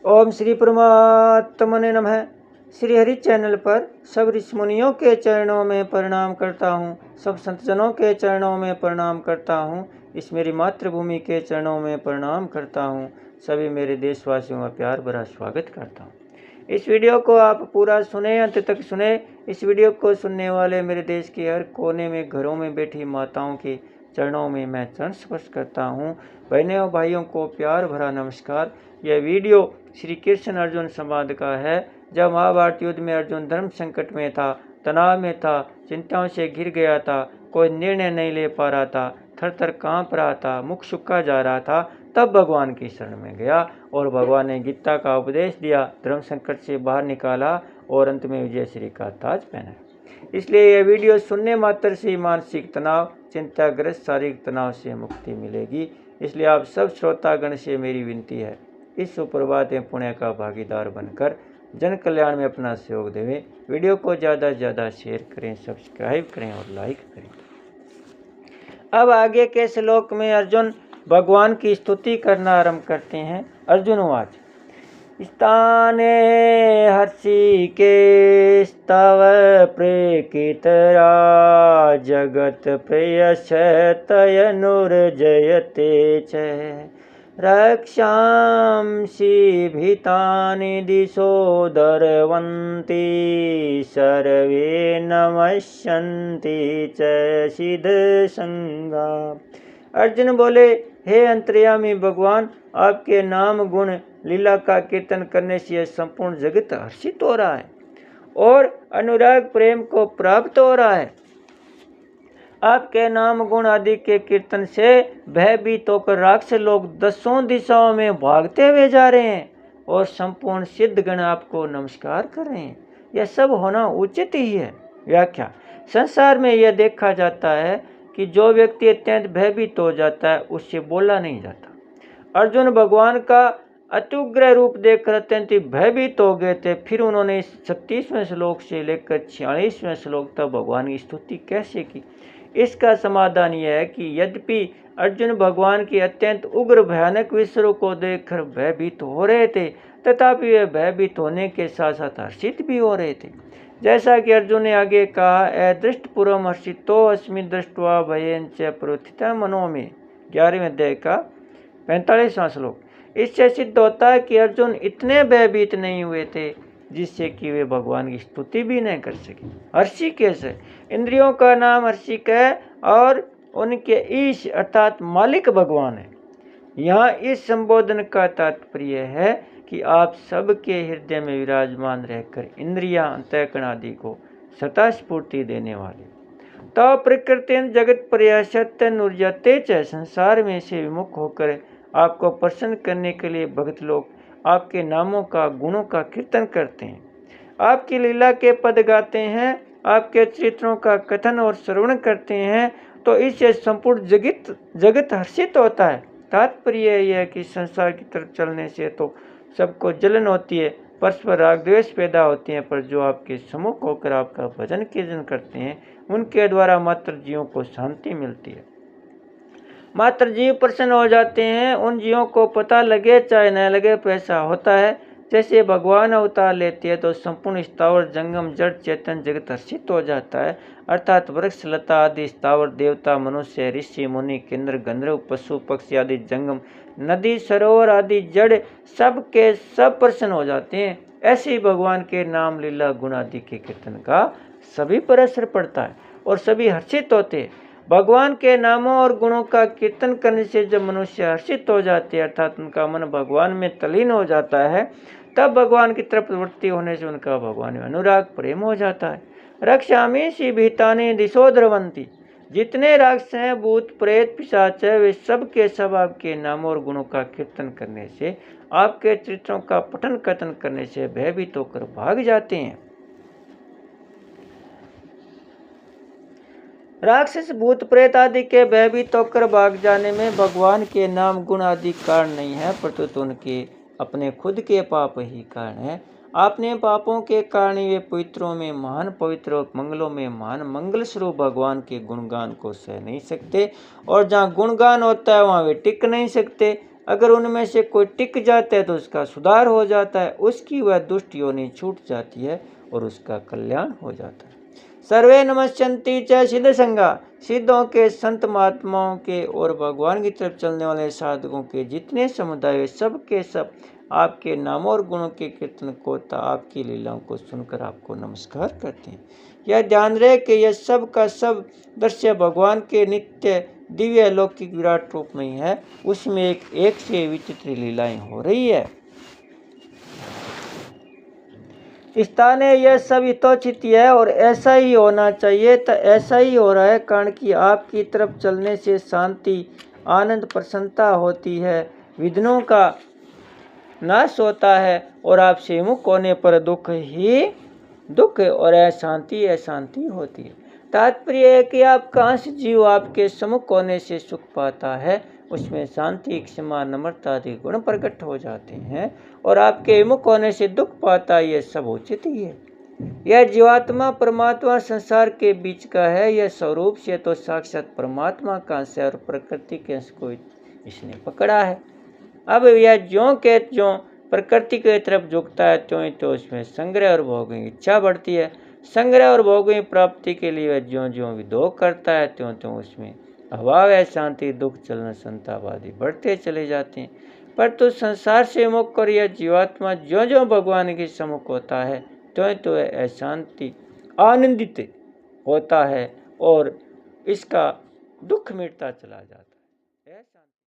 ओम श्री परमात्मने नमः। श्री हरि चैनल पर सब ऋषि मुनियों के चरणों में प्रणाम करता हूँ, सब संतजनों के चरणों में प्रणाम करता हूँ, इस मेरी मातृभूमि के चरणों में प्रणाम करता हूँ, सभी मेरे देशवासियों का प्यार भरा स्वागत करता हूँ। इस वीडियो को आप पूरा सुने, अंत तक सुने। इस वीडियो को सुनने वाले मेरे देश के हर कोने में घरों में बैठी माताओं के चरणों में मैं चरण स्पर्श करता हूँ। बहनों और भाइयों को प्यार भरा नमस्कार। यह वीडियो श्री कृष्ण अर्जुन संवाद का है। जब महाभारत युद्ध में अर्जुन धर्म संकट में था, तनाव में था, चिंताओं से घिर गया था, कोई निर्णय नहीं ले पा रहा था, थर थर काँप रहा था, मुख सूखा जा रहा था, तब भगवान की शरण में गया और भगवान ने गीता का उपदेश दिया, धर्म संकट से बाहर निकाला और अंत में विजय श्री का ताज पहना। इसलिए यह वीडियो सुनने मात्र से मानसिक तनाव, चिंताग्रस्त शारीरिक तनाव से मुक्ति मिलेगी। इसलिए आप सब श्रोतागण से मेरी विनती है, इस सुप्रभात में पुण्य का भागीदार बनकर जन कल्याण में अपना सहयोग देवें। वीडियो को ज़्यादा से ज़्यादा शेयर करें, सब्सक्राइब करें और लाइक करें। अब आगे के श्लोक में अर्जुन भगवान की स्तुति करना आरंभ करते हैं। अर्जुन वाच स्थाने हर्षिकेस्तव प्रेकितरा जगत प्रेयश तयनुर्जयते च रक्षांसि भीतानि दिशो दर्वन्ति सर्वे नमस्यन्ति च सिद्धसंगा। अर्जुन बोले, हे अंतर्यामी भगवान, आपके नाम गुण लीला का कीर्तन करने से यह संपूर्ण जगत हर्षित हो रहा है और अनुराग प्रेम को प्राप्त हो रहा है। आपके नाम गुण आदि के कीर्तन से भयभीत होकर राक्षस लोग दसों दिशाओं में भागते हुए जा रहे हैं और संपूर्ण सिद्ध गण आपको नमस्कार कर रहे हैं। यह सब होना उचित ही है। व्याख्या। संसार में यह देखा जाता है कि जो व्यक्ति अत्यंत भयभीत हो जाता है उससे बोला नहीं जाता। अर्जुन भगवान का अत्युग्र रूप देखकर अत्यंत भयभीत हो गए थे। फिर उन्होंने 36वें श्लोक से लेकर 46वें श्लोक तक भगवान की स्तुति कैसे की, इसका समाधान यह है कि यद्यपि अर्जुन भगवान की अत्यंत उग्र भयानक विश्व को देखकर भयभीत हो रहे थे, तथापि वे भयभीत होने के साथ साथ हर्षित भी हो रहे थे। जैसा कि अर्जुन ने आगे कहा, अदृष्ट पूर्वम हर्षितो अस्मि दृष्ट्वा भयेन च प्रथिता मनो में, 11वें अध्याय का 45वां श्लोक। इससे सिद्ध होता है कि अर्जुन इतने भयभीत नहीं हुए थे जिससे कि वे भगवान की स्तुति भी नहीं कर सके। हर्षिकेश है, इंद्रियों का नाम हर्षिक है और उनके ईश अर्थात मालिक भगवान है। यहाँ इस संबोधन का तात्पर्य है कि आप सबके हृदय में विराजमान रहकर इंद्रियां, अंतःकरण आदि को सता स्फूर्ति देने वाले। तो प्रकृति जगत प्रयासत्य नुर्जते च, संसार में से विमुख होकर आपको प्रसन्न करने के लिए भक्त लोग आपके नामों का, गुणों का कीर्तन करते हैं, आपकी लीला के पद गाते हैं, आपके चरित्रों का कथन और श्रवण करते हैं, तो इससे संपूर्ण जगत हर्षित होता है। तात्पर्य यह है कि संसार की तरफ चलने से तो सबको जलन होती है, परस्पर राग द्वेष पैदा होती हैं, पर जो आपके सम्मुख होकर आपका भजन कीर्तन करते हैं उनके द्वारा मात्र जीवों को शांति मिलती है। मात्र जीव प्रसन्न हो जाते हैं। उन जीवों को पता लगे चाहे न लगे, पैसा होता है। जैसे भगवान अवतार लेते हैं तो संपूर्ण स्थावर जंगम जड़ चेतन जगत हर्षित हो जाता है, अर्थात वृक्ष लता आदि स्थावर देवता, मनुष्य, ऋषि मुनि, किन्नर गंधर्व, पशु पक्षी आदि जंगम, नदी सरोवर आदि जड़ सब के सब प्रसन्न हो जाते हैं। ऐसे ही भगवान के नाम लीला गुण आदि के कीर्तन का सभी पर असर पड़ता है और सभी हर्षित होते हैं। भगवान के नामों और गुणों का कीर्तन करने से जब मनुष्य हर्षित हो जाते हैं, अर्थात उनका मन भगवान में तल्लीन हो जाता है, तब भगवान की तरफ प्रवृत्ति होने से उनका भगवान में अनुराग प्रेम हो जाता है। रक्षामि सी भीतानि दिशो द्रवंती, जितने राक्षस हैं, भूत प्रेत पिशाच है, वे सब के सब आपके नामों और गुणों का कीर्तन करने से, आपके चरित्रों का पठन कथन करने से भयभीत होकर भाग जाते हैं। राक्षस भूत प्रेत आदि के भयभीत होकर भाग जाने में भगवान के नाम गुण आदि कारण नहीं है, प्रत्युत उनके अपने खुद के पाप ही कारण है। अपने पापों के कारण वे पवित्रों में महान पवित्र और मंगलों में महान मंगल स्वरूप भगवान के गुणगान को सह नहीं सकते, और जहाँ गुणगान होता है वहाँ वे टिक नहीं सकते। अगर उनमें से कोई टिक जाता है तो उसका सुधार हो जाता है, उसकी वह दुष्ट योनि छूट जाती है और उसका कल्याण हो जाता है। सर्वे नमस्यन्ति च सिद्ध संगा, सिद्धों के, संत महात्माओं के और भगवान की तरफ चलने वाले साधकों के जितने समुदाय सब के सब आपके नामों और गुणों के कीर्तन को आपकी लीलाओं को सुनकर आपको नमस्कार करते हैं। यह ध्यान रहे कि यह सब का सब दृश्य भगवान के नित्य दिव्य अलौकिक विराट रूप में है, उसमें एक से विचित्र लीलाएं हो रही है। स्थान है यह सब यथोचित है और ऐसा ही होना चाहिए, तो ऐसा ही हो रहा है, कारण कि आपकी तरफ चलने से शांति, आनंद, प्रसन्नता होती है, विघ्नों का नाश होता है और आपसे मुक्त होने पर दुख ही दुख और अशांति होती है। तात्पर्य है कि आप कहाँ से जीव आपके सम्मुख होने से सुख पाता है, उसमें शांति, क्षमा, नम्रता आदि गुण प्रकट हो जाते हैं और आपके विमुख होने से दुख पाता है, यह सब उचित ही है। यह जीवात्मा परमात्मा संसार के बीच का है, यह स्वरूप से तो साक्षात परमात्मा का अंश है और प्रकृति के अंश को इसने पकड़ा है। अब यह ज्यों के त्यों प्रकृति की तरफ झुकता है, त्यों तो उसमें संग्रह और भोग की इच्छा बढ़ती है। संग्रह और भोग की प्राप्ति के लिए वह ज्यों ज्यों विदोह करता है, त्यों त्यों उसमें अभाव है, शांति, दुख, चलन, संताप आदि बढ़ते चले जाते हैं। पर तो संसार से मुक्त कर यह जीवात्मा ज्यों ज्यों भगवान के सम्मुख होता है, त्यों तो अशांति आनंदित होता है और इसका दुख मिटता चला जाता है।